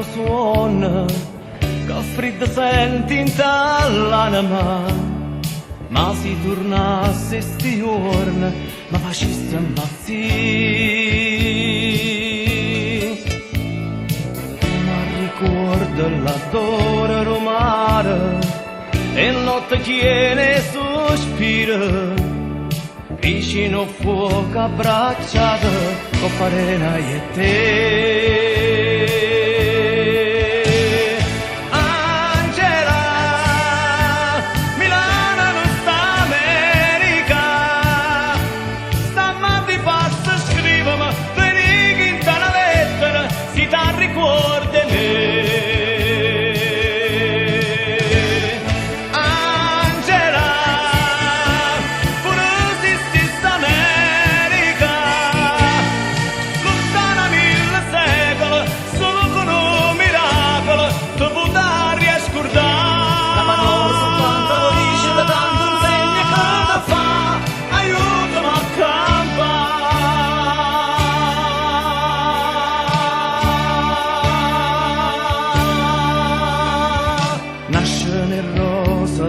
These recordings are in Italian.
piano suona, che freddo senti in l'anima, ma si tornasse sti giorni, ma facesse impazzire. Ma ricordo l'adoro romana, e notte chiede sospira, vicino fuoco abbracciato con farina e te. Angela, Milano non sta America, stamattina passa scrivimi, vedi in tana lettera, si ti ricorda me.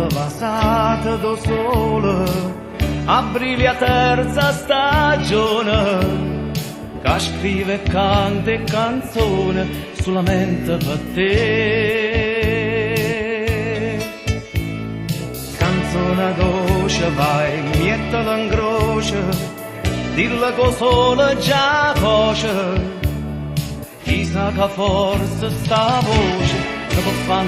Vasata do sole, apri la terza stagione, che scrive canta e canzone solamente per te. Canzone dolce vai, miettala in croce, dilla che solo già coce, chissà che forse sta voce che può far